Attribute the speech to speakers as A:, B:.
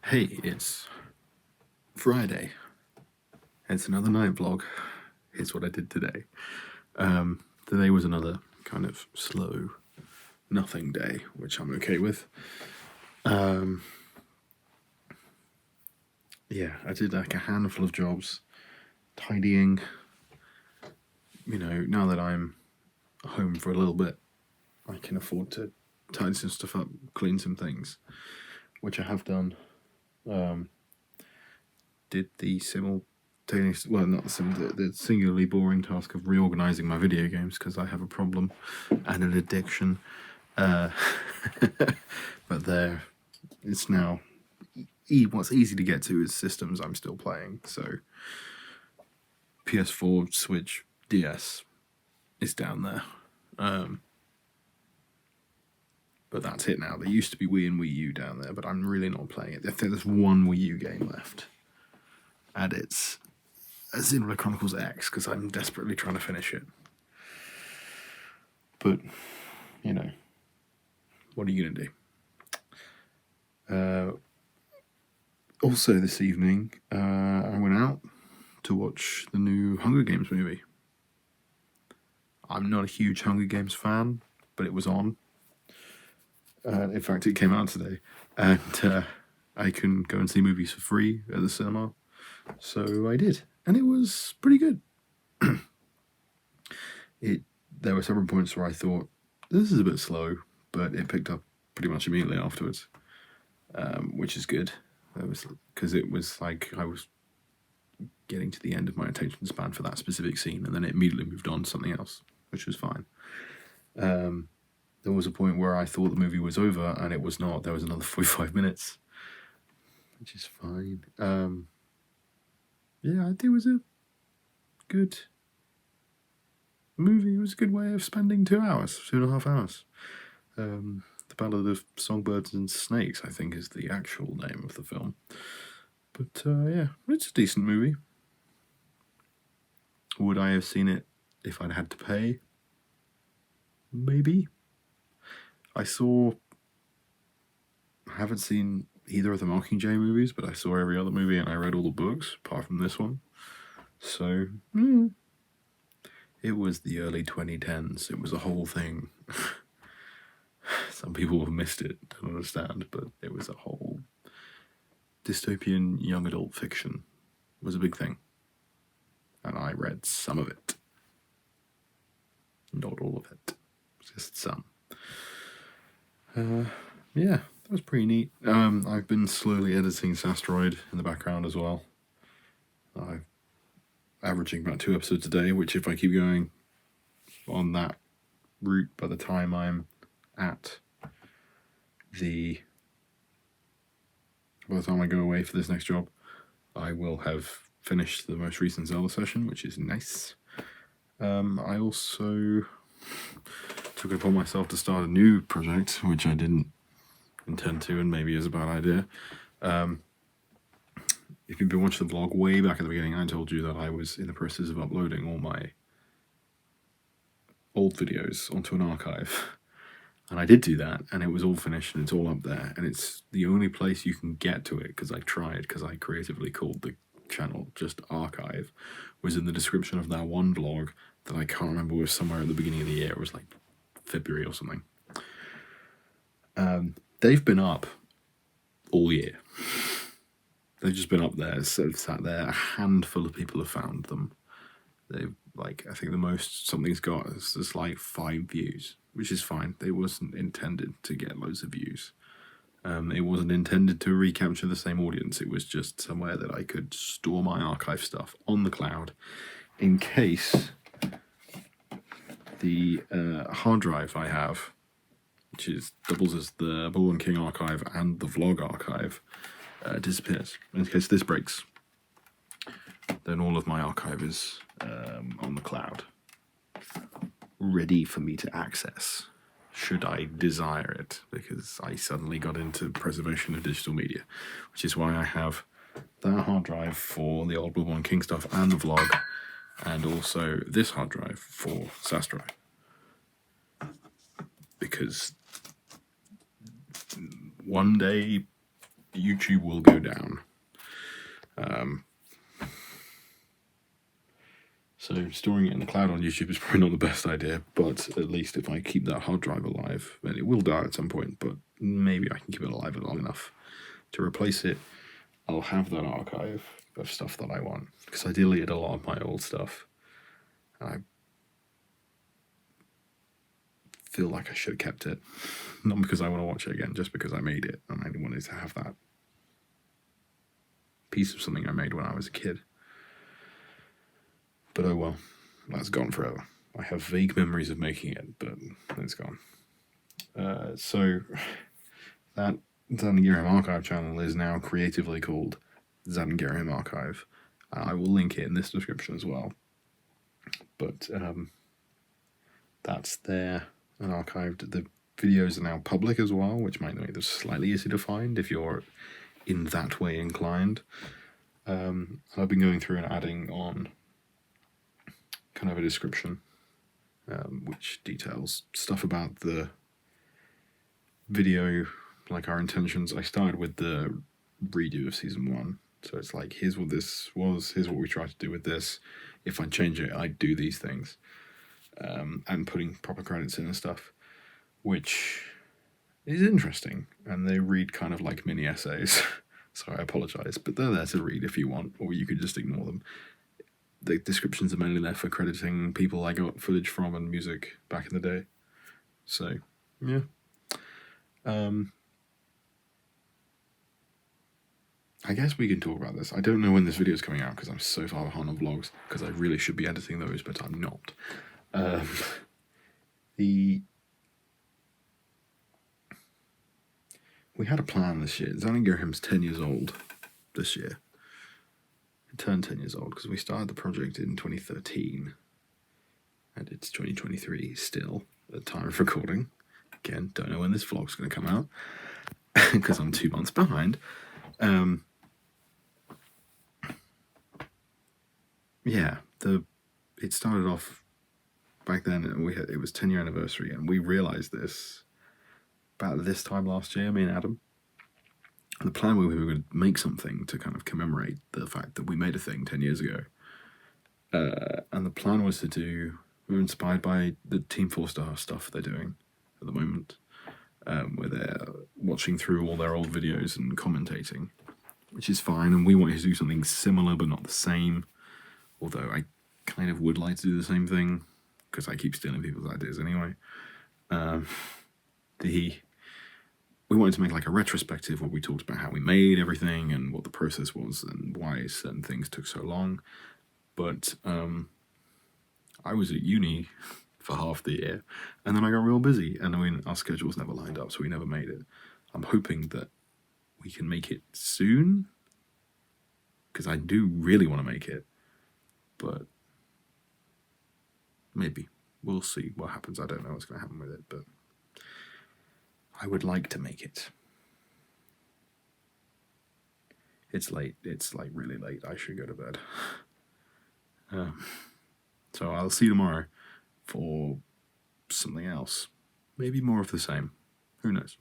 A: Hey, it's Friday. It's another night vlog. Here's what I did today. Today was another kind of slow, nothing day, which I'm okay with. Yeah, I did like a handful of jobs, tidying. You know, now that I'm home for a little bit, I can afford to tidy some stuff up, clean some things, which I have done. Did the simultaneous, well, not the singularly boring task of reorganizing my video games because I have a problem and an addiction. But there, it's now. What's easy to get to is systems I'm still playing. So PS4, Switch, DS is down there. But that's it now. There used to be Wii and Wii U down there, but I'm really not playing it. I think there's one Wii U game left. And it's Xenoblade Chronicles X, because I'm desperately trying to finish it. But, you know, what are you going to do? Also this evening, I went out to watch the new Hunger Games movie. I'm not a huge Hunger Games fan, but it was on. In fact, it came out today, and I can go and see movies for free at the cinema, so I did, and it was pretty good. There were several points where I thought, this is a bit slow, but it picked up pretty much immediately afterwards, which is good. Because it was like I was getting to the end of my attention span for that specific scene, and then it immediately moved on to something else, which was fine. There was a point where I thought the movie was over, and it was not. There was another 45 minutes, which is fine. Yeah, I think it was a good movie. It was a good way of spending 2 hours, 2.5 hours. The Ballad of Songbirds and Snakes, I think, is the actual name of the film. But yeah, it's a decent movie. Would I have seen it if I'd had to pay? Maybe. I haven't seen either of the Mockingjay movies, but I saw every other movie and I read all the books, apart from this one. So, it was the early 2010s. It was a whole thing. Some people have missed it, don't understand, but it was a whole dystopian young adult fiction. It was a big thing. And I read some of it. Not all of it, just some. Yeah, that was pretty neat. I've been slowly editing Sassteroid in the background as well. I'm averaging about 2 episodes a day, which if I keep going on that route, by the time I'm at by the time I go away for this next job, I will have finished the most recent Zelda session, which is nice. I also took it upon myself to start a new project, which I didn't intend to, and maybe is a bad idea. If you've been watching the vlog way back at the beginning, I told you that I was in the process of uploading all my old videos onto an archive. And I did do that, and it was all finished, and it's all up there. And it's the only place you can get to it, because I tried, because I creatively called the channel just archive, was in the description of that one vlog that I can't remember, was somewhere at the beginning of the year. It was like February or something. They've been up all year. They've just been up there, sat there. A handful of people have found them. They've, like, I think the most something's got is just like 5 views, which is fine. It wasn't intended to get loads of views. It wasn't intended to recapture the same audience. It was just somewhere that I could store my archive stuff on the cloud in case the hard drive I have, which doubles as the Bull & King archive and the vlog archive, disappears. In case this breaks, then all of my archive is on the cloud, ready for me to access, should I desire it, because I suddenly got into preservation of digital media, which is why I have that hard drive for the old Bull & King stuff and the vlog, and also this hard drive for Sassteroid, because one day YouTube will go down. So storing it in the cloud on YouTube is probably not the best idea, but at least if I keep that hard drive alive, then it will die at some point, but maybe I can keep it alive long enough to replace it. I'll have that archive of stuff that I want, because I deleted a lot of my old stuff. And I feel like I should have kept it. Not because I want to watch it again, just because I made it, and I wanted to have that piece of something I made when I was a kid. But oh well, that's gone forever. I have vague memories of making it, but it's gone. So that Zant and Ghirahim Archive channel is now creatively called Zant and Ghirahim Archive. I will link it in this description as well. But that's there and archived. The videos are now public as well, which might make them slightly easier to find if you're in that way inclined. I've been going through and adding on kind of a description, which details stuff about the video, like our intentions. I started with the redo of season 1, so it's like, here's what this was, here's what we tried to do with this. If I change it, I'd do these things, and putting proper credits in and stuff, which is interesting, and they read kind of like mini essays. So I apologise, but they're there to read if you want, or you could just ignore them. The descriptions are mainly there for crediting people I got footage from and music back in the day. So, yeah. I guess we can talk about this. I don't know when this video is coming out because I'm so far behind on vlogs, because I really should be editing those, but I'm not. We had a plan this year. Zant and Ghirahim's 10 years old this year. It turned 10 years old because we started the project in 2013. And it's 2023 still, at the time of recording. Again, don't know when this vlog's going to come out, because I'm 2 months behind. Yeah, it started off back then, and it was 10-year anniversary, and we realised this about this time last year, me and Adam. And the plan was we were going to make something to kind of commemorate the fact that we made a thing 10 years ago. And the plan was we were inspired by the Team 4-Star stuff they're doing at the moment, where they're watching through all their old videos and commentating, which is fine, and we wanted to do something similar but not the same, although I kind of would like to do the same thing, because I keep stealing people's ideas anyway. We wanted to make like a retrospective where we talked about how we made everything and what the process was and why certain things took so long. But I was at uni for half the year, and then I got real busy, and I mean, our schedules never lined up, so we never made it. I'm hoping that we can make it soon, because I do really want to make it, but maybe. We'll see what happens. I don't know what's going to happen with it, but I would like to make it. It's late. It's like really late. I should go to bed. So I'll see you tomorrow for something else. Maybe more of the same. Who knows?